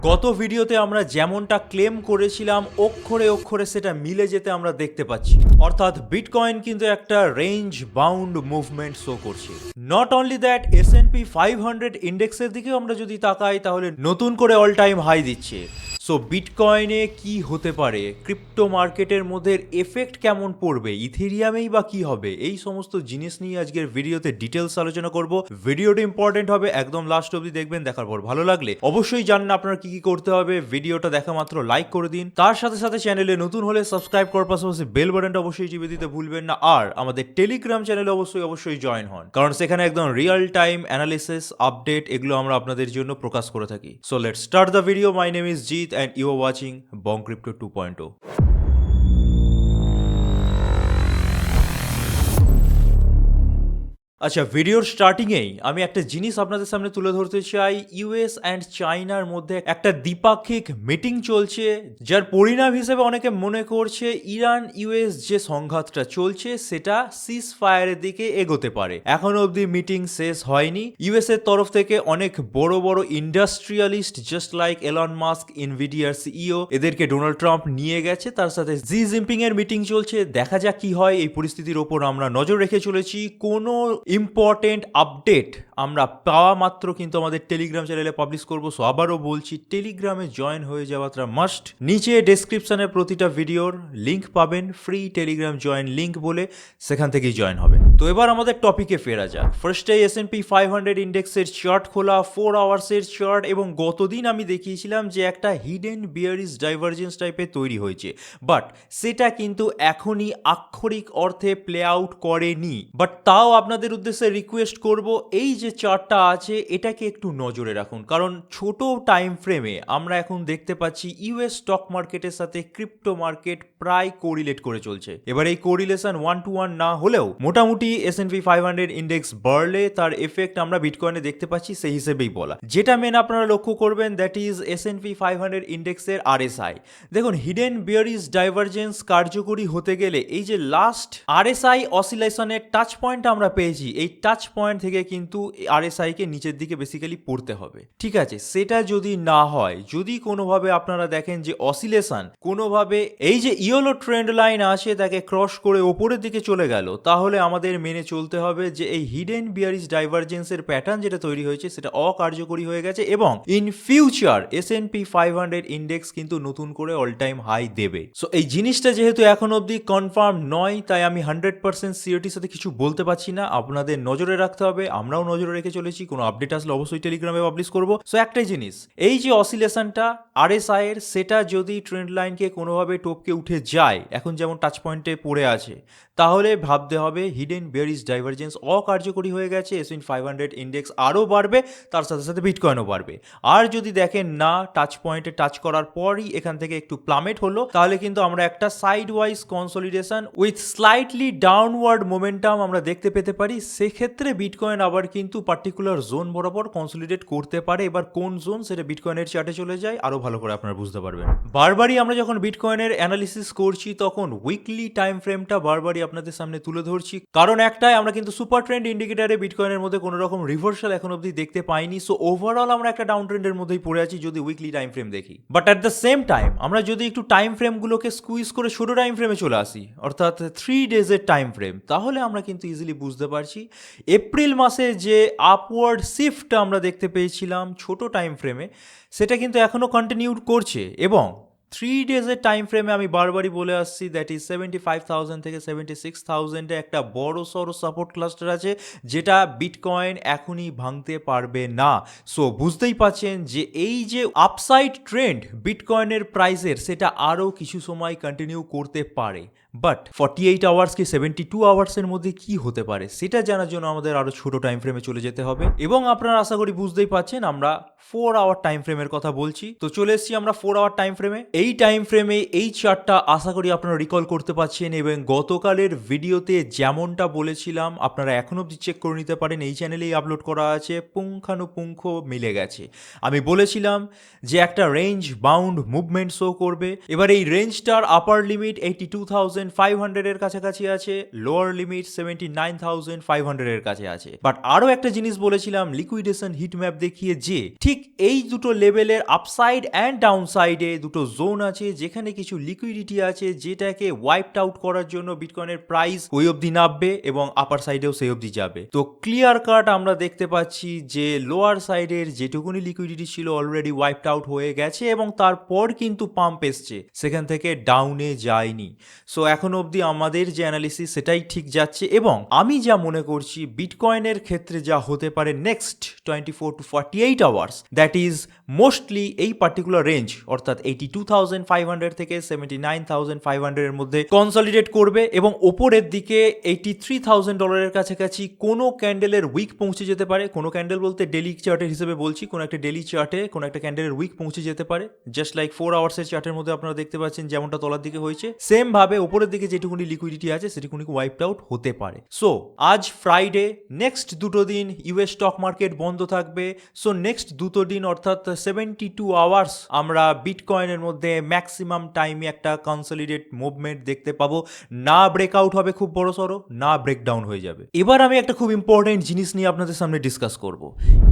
গত ভিডিওতে আমরা যেমনটা ক্লেম করেছিলাম অক্ষরে অক্ষরে সেটা মিলে যেতে আমরা দেখতে পাচ্ছি, অর্থাৎ বিটকয়েন কিন্তু একটা রেঞ্জ বাউন্ড মুভমেন্ট শো করছে। নট অনলি দ্যাট, S&P 500 ইন্ডেক্সের দিকেও আমরা যদি তাকাই তাহলে নতুন করে অল টাইম হাই দিচ্ছে। সো বিটকয়েনে কি হতে পারে, ক্রিপ্টো মার্কেটের মধ্যে এফেক্ট কেমন পড়বে, ইথেরিয়ামেই বা কি হবে, এই সমস্ত জিনিস নিয়ে আজকের ভিডিওতে ডিটেলস আলোচনা করব। ভিডিওটা ইম্পর্টেন্ট হবে, একদম লাস্ট অবধি দেখবেন। দেখার পর ভালো লাগলে অবশ্যই জানেন আপনারা কি কি করতে হবে। ভিডিওটা দেখা মাত্র লাইক করে দিন, তার সাথে সাথে চ্যানেলে নতুন হলে সাবস্ক্রাইব করার পাশাপাশি বেল বাটনটা অবশ্যই টিপে দিতে ভুলবেন না। আর আমাদের টেলিগ্রাম চ্যানেলে অবশ্যই জয়েন হন, কারণ সেখানে একদম রিয়েল টাইম অ্যানালিসিস আপডেট এগুলো আমরা আপনাদের জন্য প্রকাশ করে থাকি। So let's start the video. My name is Jeet and you are watching Bong Crypto 2.0. আচ্ছা, ভিডিওর স্টার্টিংয়েই আমি একটা জিনিস আপনাদের সামনে তুলে ধরতে চাই। ইউএস অ্যান্ড চায়নার মধ্যে একটা দ্বিপাক্ষিক মিটিং চলছে, যার পরিণাম হিসেবে অনেকে মনে করছে ইরান ইউএস যে সংঘাতটা চলছে সেটা সিজ ফায়ারের দিকে এগোতে পারে। এখনো অবধি মিটিং শেষ হয়নি। ইউএস এর তরফ থেকে অনেক বড় বড় industrialist just like Elon Musk, ইনভিডিয়ার সিইও, এদেরকে ডোনাল্ড ট্রাম্প নিয়ে গেছে। তার সাথে জি জিনপিং এর মিটিং চলছে। দেখা যাক কি হয়। এই পরিস্থিতির ওপর আমরা নজর রেখে চলেছি। কোনো ইম্পর্টেন্ট আপডেট আমরা পাওয়া মাত্র কিন্তু আমাদের টেলিগ্রাম চ্যানেলে পাবলিশ করবো। সো আবারও বলছি, টেলিগ্রামে জয়েন হয়ে যাওয়াটা মাস্ট। নিচে ডেসক্রিপশনে প্রতিটা ভিডিওর লিঙ্ক পাবেন, ফ্রি টেলিগ্রাম জয়েন লিঙ্ক বলে, সেখান থেকেই জয়েন হবেন। তো এবার আমাদের টপিকে ফেরা যাক। ফার্স্টে S&P 500 ইন্ডেক্সের চার্ট খোলা, 4 আওয়ার্সের চার্ট, এবং গতদিন আমি দেখিয়েছিলাম যে একটা হিডেন বিয়ারিশ ডাইভারজেন্স টাইপের তৈরি হয়েছে, বাট সেটা কিন্তু এখনই আক্ষরিক অর্থে প্লে আউট করেনি। বাট তাও আপনাদের উদ্দেশ্যে রিকোয়েস্ট করব, এই যে চার্টটা আছে এটাকে একটু নজরে রাখুন, কারণ ছোট টাইম ফ্রেমে আমরা এখন দেখতে পাচ্ছি ইউএস স্টক মার্কেটের সাথে ক্রিপ্টো মার্কেট প্রায় কোরিলেট করে চলছে। এবার এই কোরিলেশন 1-to-1 না হলেও মোটামুটি S&P 500 ইন্ডেক্স বাড়লে তার এফেক্ট আমরা বিটকয়েনে দেখতে পাচ্ছি, সেই হিসেবেই বলা। যেটা মেন আপনারা লক্ষ্য করবেন, দ্যাট ইজ S&P 500 ইন্ডেক্সের RSI। দেখুন, হিডেন বিয়ারিশ ডাইভারজেন্স কার্যকরী হতে গেলে এই যে লাস্ট RSI অসিলেশনের টাচ পয়েন্ট আমরা পেয়েছি, এই টাচ পয়েন্ট থেকে কিন্তু RSI কে নিচের দিকে বেসিক্যালি পড়তে হবে। ঠিক আছে, সেটা যদি না হয়, যদি কোনোভাবে আপনারা দেখেন যে অসিলেশন কোনোভাবে এই যে ইয়েলো ট্রেন্ড লাইন আছে তাকে ক্রস করে ওপরের দিকে চলে গেল, তাহলে আমাদের মেনে চলতে হবে যে এই হিডেন বিয়ারিশ ডাইভারজেন্সের প্যাটার্ন যেটা তৈরি হয়েছে সেটা অকার্যকরী হয়ে গেছে, এবং ইন ফিউচার S&P 500 ইন্ডেক্স কিন্তু নতুন করে অল টাইম হাই দেবে। সো এই জিনিসটা যেহেতু এখন অবধি কনফার্ম নয়, তাই আমি 100% সিওরিটির সাথে কিছু বলতে পারছি না। আপনাদের নজরে রাখতে হবে, আমরাও নজরে রেখে চলেছি। কোনো আপডেট আসলে অবশ্যই টেলিগ্রামে পাবলিশ করবো। সো একটাই জিনিস, এই যে অসিলেশনটা RSI এর, সেটা যদি ট্রেন্ড লাইনকে কোনোভাবে টপকে উঠে যায়, এখন যেমন টাচ পয়েন্টে পড়ে আছে, তাহলে ভাবতে হবে হিডেন বিয়ারিশ ডাইভারজেন্স অকার্যকরী হয়ে গেছে। S&P 500 ইন্ডেক্স আরও বাড়বে, তার সাথে সাথে বিটকয়েনও বাড়বে। আর যদি দেখেন না, টাচ পয়েন্টে টাচ করার পরই এখান থেকে একটু প্লামেট হলো, তাহলে কিন্তু আমরা একটা side wise consolidation with slightly downward momentum আমরা দেখতে পেতে পারি। সেক্ষেত্রে বিটকয়েন আবার কিন্তু পার্টিকুলার জোন বরাবর কনসলিডেট করতে পারে। এবার কোন জোন সেটা বিটকয়েনের চার্টে চলে যায়, আরো ভালো করে আপনারা বুঝতে পারবেন। বারবারই আমরা যখন বিটকয়েনের অ্যানালিসিস করছি তখন উইকলি টাইম ফ্রেমটা বারবারই আপনাদের সামনে তুলে ধরছি, কারণ একটাই, আমরা কিন্তু সুপার ট্রেন্ড ইন্ডিকেটারে বিটকয়েনের মধ্যে কোনো রকম রিভার্সাল এখন অবধি দেখতে পাইনি। সো ওভারঅল আমরা একটা ডাউন ট্রেন্ডের মধ্যেই পড়ে আছি যদি উইকলি টাইম ফ্রেম দেখি। But at the same time আমরা যদি একটু টাইম ফ্রেমগুলোকে স্কুইজ করে ছোট টাইম ফ্রেমে চলে আসি, অর্থাৎ 3 ডেজের টাইম ফ্রেম, তাহলে আমরা কিন্তু ইজিলি বুঝতে পারছি এপ্রিল মাসে যে আপওয়ার্ড শিফটটা আমরা দেখতে পেয়েছিলাম ছোট টাইম ফ্রেমে, সেটা কিন্তু এখনও কন্টিনিউ করছে। এবং 3 ডেজের টাইম ফ্রেমে আমি বারবারই বলে আসছি, দ্যাট ইজ 75,000 থেকে 76,000-এ একটা বড় সড়ো সাপোর্ট ক্লাস্টার আছে, যেটা বিটকয়েন এখনই ভাঙতে পারবে না। সো বুঝতেই পাচ্ছেন যে এই যে আপসাইড ট্রেন্ড বিটকয়েনের প্রাইসের, সেটা আরও কিছু সময় কন্টিনিউ করতে পারে। বাট 48 আওয়ার্স কি 72 আওয়ার্সের মধ্যে কি হতে পারে সেটা জানার জন্য আমাদের আরও ছোট টাইম ফ্রেমে চলে যেতে হবে। এবং আপনারা আশা করি বুঝতেই পাচ্ছেন আমরা 4 আওয়ার টাইম ফ্রেমের কথা বলছি। তো চলে এসেছি আমরা 4 আওয়ার টাইম ফ্রেমে। এই টাইম ফ্রেমে এই চার্টটা আশা করি আপনারা রিকল করতে পারছেন, এবং গতকালের ভিডিওতে যেমনটা বলেছিলাম আপনারা এখন অবধি চেক করে নিতে পারেন, এই চ্যানেলেই আপলোড করা আছে, পুঙ্খানুপুঙ্খ মিলে গেছে। আমি বলেছিলাম যে একটা রেঞ্জ বাউন্ড মুভমেন্ট শো করবে। এবার এই রেঞ্জটার আপার লিমিট 82,000 72,500 এর কাছাকাছি আছে, লোয়ার লিমিট 79,500 এর কাছে আছে। বাট আরো একটা জিনিস বলেছিলাম লিকুইডেশন হিট ম্যাপ দেখিয়ে, যে ঠিক এই দুটো লেভেলের আপসাইড অ্যান্ড ডাউন সাইডে দুটো জোন আছে যেখানে কিছু লিকুইডিটি আছে যেটাকে ওয়াইপড আউট করার জন্য বিটকয়েনের প্রাইস ওই অবধি নামবে এবং আপার সাইডেও সেই অবধি যাবে। তো ক্লিয়ার কাট আমরা দেখতে পাচ্ছি যে লোয়ার সাইডের যেটুকুনি লিকুইডিটি ছিল অলরেডি ওয়াইপড আউট হয়ে গেছে এবং তারপর কিন্তু পাম্প এসছে, সেখান থেকে ডাউনে যায়নি। সো এখন অবধি আমাদের যে অ্যানালিসিস সেটাই ঠিক যাচ্ছে এবং আমি যা মনে করছি বিটকয়েনের ক্ষেত্রে যা হতে পারে next 24 to 48 hours, that is mostly এই পার্টিকুলার রেঞ্জ অর্থাৎ 82,500 থেকে 79,500 এর মধ্যে কনসলিডেট করবে এবং ওপরের দিকে $83,000 কাছাকাছি কোনো ক্যান্ডেলের উইক পৌঁছে যেতে পারে। কোনো ক্যান্ডেল বলতে ডেলি চার্টের হিসেবে বলছি, কোনো একটা ডেলি চার্টে কোনো একটা ক্যান্ডেলের উইক পৌঁছে যেতে পারে। জাস্ট লাইক 4 আওয়ার্সের চার্টের মধ্যে আপনারা দেখতে পাচ্ছেন যেমনটা তলার দিকে হয়েছে, সেম ভাবে ওপরের দিকে যেটুকুনি লিকুইডিটি আছে সেটুকুনি ওয়াইপড আউট হতে পারে। সো আজ ফ্রাইডে, নেক্সট দুটো দিন ইউএস স্টক মার্কেট বন্ধ থাকবে। সো নেক্সট দুটো দিন অর্থাৎ 72 আওয়ার্স আমরা বিটকয়েনের মধ্যে ম্যাক্সিমাম টাইমে একটা কনসলিডেট মুভমেন্ট দেখতে পাবো। না ব্রেকআউট হবে খুব বড় সড়ো, না ব্রেকডাউন হয়ে যাবে। এবার আমি একটা খুব ইম্পর্টেন্ট জিনিস নিয়ে আপনাদের সামনে ডিসকাস করব।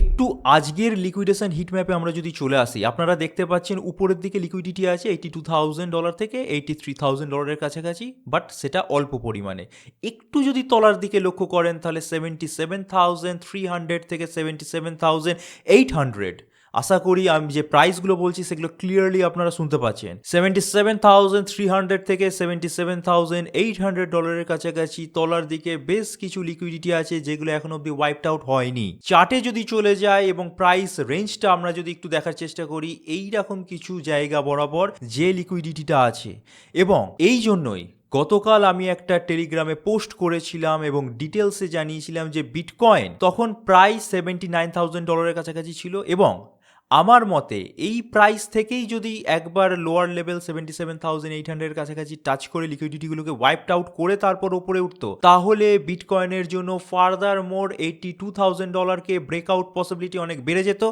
একটু আজকের লিকুইডেশন হিট ম্যাপে আমরা যদি চলে আসি, আপনারা দেখতে পাচ্ছেন উপরের দিকে লিকুইডিটি আছে $82,000 থেকে $83,000 কাছাকাছি, বাট সেটা অল্প পরিমাণে। একটু যদি তলার দিকে লক্ষ্য করেন তাহলে 77,300 থেকে 77,800, আশা করি আমি যে প্রাইসগুলো বলছি সেগুলো ক্লিয়ারলি আপনারা শুনতে পাচ্ছেন। 77,300 থেকে $77,800 কাছাকাছি তলার দিকে বেশ কিছু লিকুইডিটি আছে যেগুলো এখন অব্দি ওয়াইপড আউট হয়নি। চার্টে যদি চলে যায় এবং প্রাইস রেঞ্জটা আমরা যদি একটু দেখার চেষ্টা করি, এইরকম কিছু জায়গা বরাবর যে লিকুইডিটিটা আছে, এবং এই জন্যই গতকাল আমি একটা টেলিগ্রামে পোস্ট করেছিলাম এবং ডিটেলসে জানিয়েছিলাম যে বিটকয়েন তখন প্রায় $79,000 কাছাকাছি ছিল এবং আমার মতে এই প্রাইস থেকেই যদি একবার লোয়ার লেভেল 77,800 কাছাকাছি টাচ করে লিকুইডিটিগুলোকে ওয়াইপড আউট করে তারপর ওপরে উঠতো, তাহলে বিটকয়েনের জন্য ফার্দার মোর $82,000কে ব্রেকআউট পসিবিলিটি অনেক বেড়ে যেত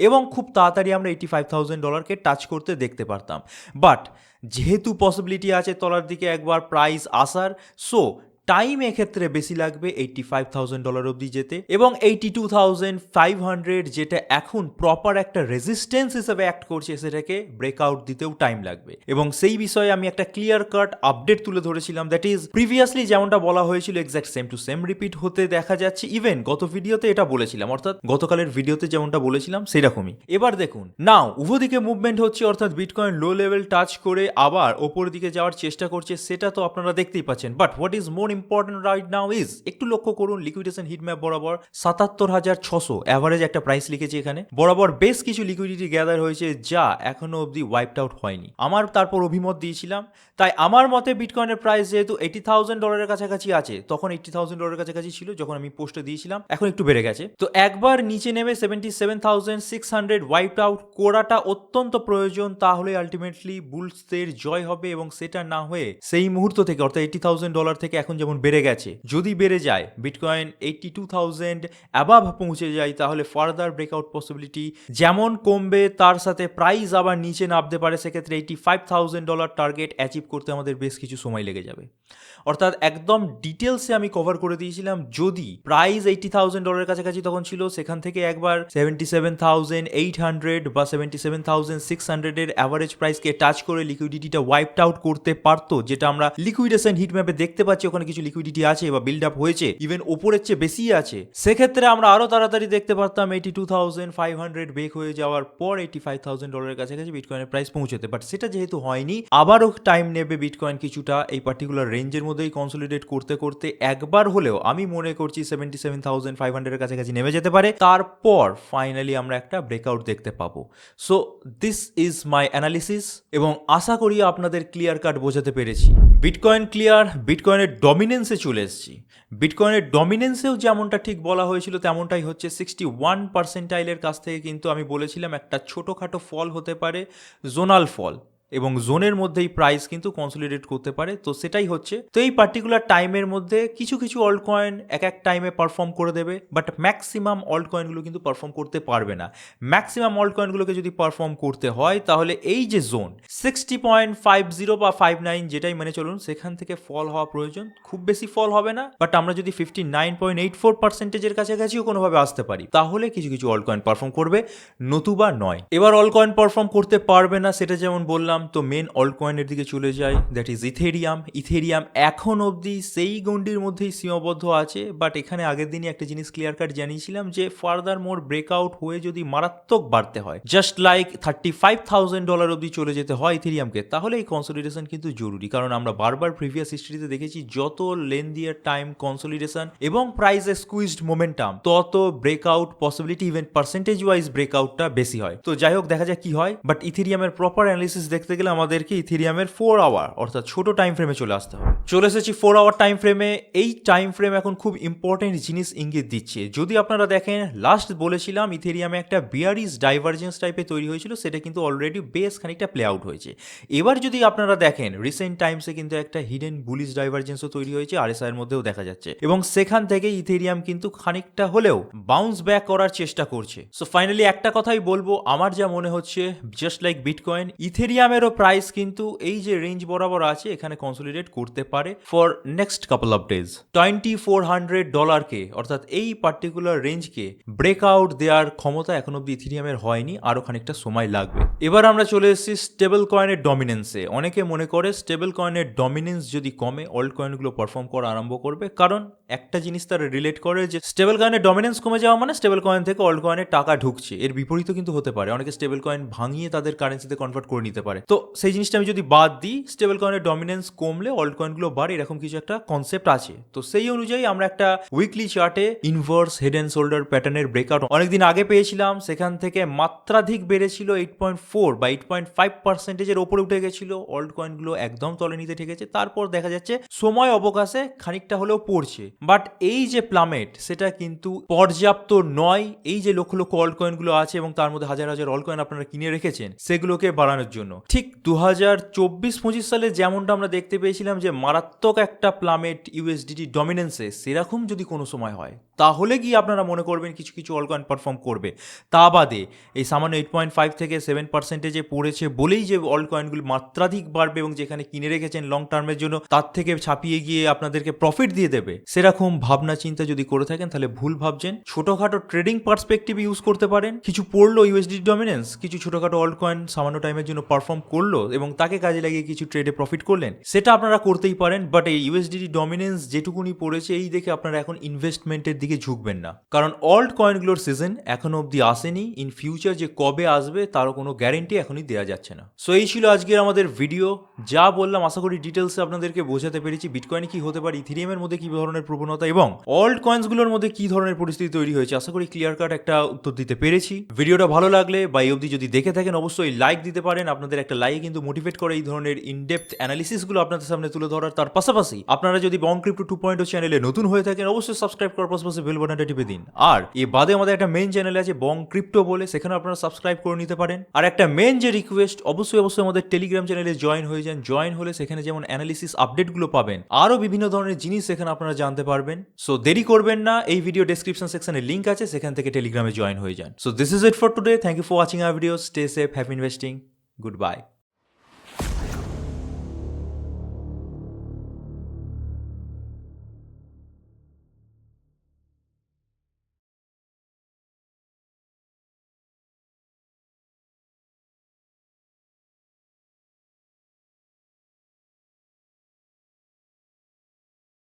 এবং খুব তাড়াতাড়ি আমরা $85,000কে টাচ করতে দেখতে পারতাম। বাট যেহেতু পসিবিলিটি আছে তলার দিকে একবার প্রাইস আসার, সো টাইম এক্ষেত্রে বেশি লাগবে $85,000 অবধি যেতে, এবং 82,500 যেটা এখন প্রপার একটা রেজিস্ট্যান্স হিসেবে অ্যাক্ট করছে সেটাকে ব্রেকআউট দিতেও টাইম লাগবে। এবং সেই বিষয়ে আমি একটা ক্লিয়ার কাট আপডেট তুলে ধরেছিলাম, দ্যাট ইজ প্রিভিয়াসলি যেমনটা বলা হয়েছিল exact same to same repeat হতে দেখা যাচ্ছে। ইভেন গত ভিডিওতে এটা বলেছিলাম, অর্থাৎ গতকালের ভিডিওতে যেমনটা বলেছিলাম সেরকমই। এবার দেখুন নাও উভয় দিকে মুভমেন্ট হচ্ছে, অর্থাৎ বিটকয়েন লো লেভেল টাচ করে আবার ওপর দিকে যাওয়ার চেষ্টা করছে, সেটা তো আপনারা দেখতেই পাচ্ছেন। But what is more important right now is, একটু লক্ষ্য করুন লিকুইডেশন হিট ম্যাপ বরাবর 77,600 অ্যাভারেজ একটা প্রাইস লিখেছি এখানে, বরাবর বেশ কিছু লিকুইডিটি গ্যাদার হয়েছে যা এখনো অবধি ওয়াইপড আউট হয়নি। আমার তারপর অভিমত দিয়েছিলাম, তাই আমার মতে বিটকয়েনের প্রাইস যেহেতু $80,000 কাছাকাছি আছে, তখন $80,000 কাছাকাছি ছিল যখন আমি পোস্টে দিয়েছিলাম, এখন একটু বেড়ে গেছে, তো একবার নিচে নেমে 77,600 ওয়াইপড আউট করাটা অত্যন্ত প্রয়োজন। তাহলে আলটিমেটলি বুলসদের জয় হবে এবং সেটা না হয়ে সেই মুহূর্ত থেকে অর্থাৎ $80,000 থেকে এখন যেমন বেড়ে গেছে, যদি বেড়ে যায় বিটকয়েন 82,000 অ্যাবাভ পৌঁছে যায়, তাহলে ফার্দার ব্রেকআউট পসিবিলিটি যেমন কমবে তার সাথে প্রাইস আবার নিচে নামতে পারে। সেক্ষেত্রে $85,000 টার্গেট অ্যাচিভ করতে আমাদের বেশ কিছু সময় লেগে যাবে। অর্থাৎ একদম ডিটেলসে আমি কভার করে দিয়েছিলাম, যদি প্রাইস $80,000 কাছাকাছি তখন ছিল, সেখান থেকে একবার 77,800 বা 77,600 এর অ্যাভারেজ প্রাইসকে টাচ করে লিকুইডিটিটা ওয়াইপড আউট করতে পারতো, যেটা আমরা লিকুইডেশন হিট ম্যাপে দেখতে পাচ্ছি ওখানে কিছু লিকুইডিটি আছে বা বিল্ড আপ হয়েছে, ইভেন ওপরের চেয়ে বেশি আছে। সেক্ষেত্রে আমরা আরো তাড়াতাড়ি দেখতে পারতাম 82,500 ব্রেক হয়ে যাওয়ার পর $85,000 কাছাকাছি বিটকয়েনের প্রাইস পৌঁছতে। বাট সেটা যেহেতু হয়নি, আবারও টাইম নেবে বিটকয়েন কিছুটা এই পার্টিকুলার রেঞ্জের মধ্যেই কনসলিডেট করতে করতে একবার হলেও আমি মনে করছি 77,500 এর কাছাকাছি নেমে যেতে পারে, তারপর ফাইনালি আমরা একটা ব্রেকআউট দেখতে পাবো। So this is my analysis এবং আশা করি আপনাদের ক্লিয়ার কাট বোঝাতে পেরেছি। বিটকয়েন ক্লিয়ার, বিটকয়েনের ডমিনেন্সে চলে এসেছি। বিটকয়েনের ডমিনেন্সেও যেমনটা ঠিক বলা হয়েছিল তেমনটাই হচ্ছে। 61 পার্সেন্টাইলের কাছ থেকে কিন্তু আমি বলেছিলাম একটা ছোটোখাটো ফল হতে পারে, জোনাল ফল, এবং জোনের মধ্যেই প্রাইস কিন্তু কনসলিডেট করতে পারে। তো সেটাই হচ্ছে, তো এই পার্টিকুলার টাইমের মধ্যে কিছু কিছু অল্ট কয়েন এক এক টাইমে পারফর্ম করে দেবে, বাট ম্যাক্সিমাম অল্ট কয়েনগুলো কিন্তু পারফর্ম করতে পারবে না। ম্যাক্সিমাম অল্ট কয়েনগুলোকে যদি পারফর্ম করতে হয় তাহলে এই যে জোন 60.50 বা 59 যেটাই মানে চলুন, সেখান থেকে ফল হওয়া প্রয়োজন। খুব বেশি ফল হবে না, বাট আমরা যদি 59.84%-এর কাছাকাছিও কোনোভাবে আসতে পারি তাহলে কিছু কিছু অল্ট কয়েন পারফর্ম করবে, নতুবা নয়। এবার অল্ট কয়েন পারফর্ম করতে পারবে না সেটা যেমন বললাম, তো মেন অল্ট কয়েনের দিকে চলে যায়, দ্যাট ইজ ইথেরিয়াম। ইথেরিয়াম এখন অবধি সেই গন্ডির মধ্যেই সীমাবদ্ধ আছে, বাট এখানে আগের দিনই একটা জিনিস ক্লিয়ার কাট জানিয়েছিলাম যে ফার্দার মোর ব্রেকআউট হয়ে যদি মারাত্মক বাড়তে হয়, জাস্ট লাইক $35,000 অবধি চলে যেতে হয় ইথেরিয়ামকে, তাহলে এই কনসলিডেশন কিন্তু জরুরি। কারণ আমরা বারবার প্রিভিয়াস হিস্ট্রিতে দেখেছি যত লেন্দিয়ার টাইম কনসলিডেশন এবং প্রাইসে স্কুইজড মোমেন্টাম, তত breakout possibility even percentage wise ব্রেকআউটটা বেশি হয়। তো যাই হোক, দেখা যাক কি হয়। বাট ইথেরিয়ামের প্রপার অ্যানালিসিস দেখতে গেলে আমাদেরকে ইথেরিয়ামের 4 আওয়ার অর্থাৎ ছোট টাইম ফ্রেমে চলে আসতে হবে। চলে এসেছি 4 আওয়ার টাইম ফ্রেমে। এই টাইম ফ্রেম এখন খুব ইম্পর্টেন্ট জিনিস ইঙ্গিত দিচ্ছে। যদি আপনারা দেখেন, লাস্ট বলেছিলাম ইথেরিয়ামে একটা বিয়ারিশ ডাইভারজেন্স টাইপে তৈরি হয়েছিল, সেটা কিন্তু অলরেডি বেশ খানিকটা প্লে আউট হয়েছে। এবার যদি আপনারা দেখেন রিসেন্ট টাইমসে কিন্তু একটা হিডেন বুলিশ ডাইভারজেন্সও তৈরি হয়েছে, আরএসআই এর মধ্যেও দেখা যাচ্ছে, এবং সেখান থেকে ইথেরিয়াম কিন্তু খানিকটা হলেও বাউন্স ব্যাক করার চেষ্টা করছে। সো ফাইনালি একটা কথাই বলবো, আমার যা মনে হচ্ছে জাস্ট লাইক বিটকয়েন, ইথেরিয়ামেরও প্রাইস কিন্তু এই যে রেঞ্জ বরাবর আছে এখানে কনসলিডেট করতে পারে for next couple of days. $2,400 অর্থাৎ এই পার্টিকুলার রেঞ্জকে ব্রেকআউট দেওয়ার ক্ষমতা এখন অব্দি ইথেরিয়ামের হয়নি, আরো খানিকটা সময় লাগবে। এবার আমরা চলে এসেছি স্টেবল কয়েনের ডমিনেন্সে। অনেকে মনে করে স্টেবল কয়েনের ডমিনেন্স যদি কমে অল্ট কয়েনগুলো পারফর্ম করা আরম্ভ করবে, কারণ একটা জিনিস তারা রিলেট করে যে স্টেবল কয়েনের ডমিনেন্স কমে যাওয়া মানে স্টেবল কয়েন থেকে অল্ট কয়েনের টাকা ঢুকছে। এর বিপরীতও কিন্তু হতে পারে, অনেকে স্টেবল কয়েন ভাঙিয়ে তাদের কারেন্সিতে কনভার্ট করে নিতে পারে। তো সেই জিনিসটা আমি যদি বাদ দিই, স্টেবল কয়েনের ডমিনেন্স কমলে অল্ট কয়েনগুলো বাড়ে, এরকম কিছু একটা কনসেপ্ট আছে। তো সেই অনুযায়ী আমরা একটা উইকলি চার্টে ইনভার্স হেড অ্যান্ড শোল্ডার প্যাটার্নের ব্রেকআউট অনেকদিন আগে পেয়েছিলাম, সেখান থেকে মাত্রাধিক বেড়েছিল 8.4 বা 8.5%-এর ওপরে উঠে গেছিল। অল্ট কয়েনগুলো একদম তলে নিতে ঠেকেছে, তারপর দেখা যাচ্ছে সময় অবকাশে খানিকটা হলেও পড়ছে। বাট এই যে প্লামেট, সেটা কিন্তু পর্যাপ্ত নয় এই যে লক্ষ লক্ষ অল্ট কয়েনগুলো আছে এবং তার মধ্যে হাজার হাজার অল্ট কয়েন আপনারা কিনে রেখেছেন সেগুলোকে বাড়ানোর জন্য। ঠিক 2024-25 সালে যেমনটা আমরা দেখতে পেয়েছিলাম যে মারাত্মক একটা প্লামেট ইউএসডিটি ডমিনেন্সে, সেরকম যদি কোনো সময় হয় তাহলে কি আপনারা মনে করবেন কিছু কিছু অল্ট কয়েন পারফর্ম করবে। তা বাদে এই সামান্য 8.5 থেকে 7%-এ পড়েছে বলেই যে অল্ট কয়েনগুলো মাত্রাধিক বাড়বে এবং যেখানে কিনে রেখেছেন লং টার্মের জন্য তার থেকে ছাপিয়ে গিয়ে আপনাদেরকে প্রফিট দিয়ে দেবে, সেরকম ভাবনা চিন্তা যদি করে থাকেন তাহলে ভুল ভাবছেন। ছোটখাটো ট্রেডিং পার্সপেক্টিভ ইউজ করতে পারেন। কিছু পড়লো ইউএসডি ডমিনেন্স, কিছু ছোটখাটো অল্ট কয়েন সামান্য টাইমের জন্য পারফর্ম করলো এবং তাকে কাজে লাগিয়ে কিছু ট্রেডে প্রফিট করলেন, সেটা আপনারা করতেই পারেন। বাট এই ইউএসডি ডমিনেন্স যেটুকুনি পড়েছে এই দেখে আপনারা এখন ইনভেস্টমেন্টের দিকে ঝুঁকবেন না, কারণ অল্ট কয়েনগুলোর সিজন এখনো অব্দি আসেনি। ইন ফিউচার যে কবে আসবে তারও কোনো গ্যারেন্টি এখনই দেওয়া যাচ্ছে না। সো এই ছিল আজকের আমাদের ভিডিও। যা বললাম আশা করি ডিটেলসে আপনাদেরকে বোঝাতে পেরেছি বিটকয়েনে কি হতে পারে, ইথেরিয়ামের মধ্যে কি ধরনের প্রবণতা এবং অল্ট কয়েন্সগুলোর মধ্যে কি ধরনের পরিস্থিতি তৈরি হয়েছে। আশা করি ক্লিয়ার কাট একটা উত্তর দিতে পেরেছি। ভিডিওটা ভালো লাগলে বা এই অবধি যদি দেখে থাকেন অবশ্যই লাইক দিতে পারেন। আপনাদের একটা লাইক কিন্তু মোটিভেট করে এই ধরনের ইনডেপথ অ্যানালিসিসগুলো আপনাদের সামনে তুলে ধরার। তার পাশাপাশি আপনারা যদি বং ক্রিপ্টো 2.0 চ্যানেলে নতুন হয়ে থাকেন অবশ্যই সাবস্ক্রাইব করার পাশাপাশি বেল বাটনটা টিপে দিন। আর এর বাদে আমাদের একটা মেইন চ্যানেল আছে বং ক্রিপ্টো বলে, সেখানে আপনারা সাবস্ক্রাইব করে নিতে পারেন। আর একটা মেইন যে রিকোয়েস্ট, অবশ্যই আমাদের টেলিগ্রাম চ্যানেলে জয়েন হয়ে যান। জয়েন হলে সেখানে যেমন অ্যানালিসিস আপডেটগুলো পাবেন, আরও বিভিন্ন ধরনের জিনিস সেখানে আপনারা জানতে পারবেন। সো দেরি করবেন না, এই ভিডিও ডেসক্রিপশন সেকশনে লিঙ্ক আছে, সেখান থেকে টেলিগ্রামে জয়েন হয়ে যান। So this is it for today. Thank you for watching our video. Stay safe, happy investing, good by.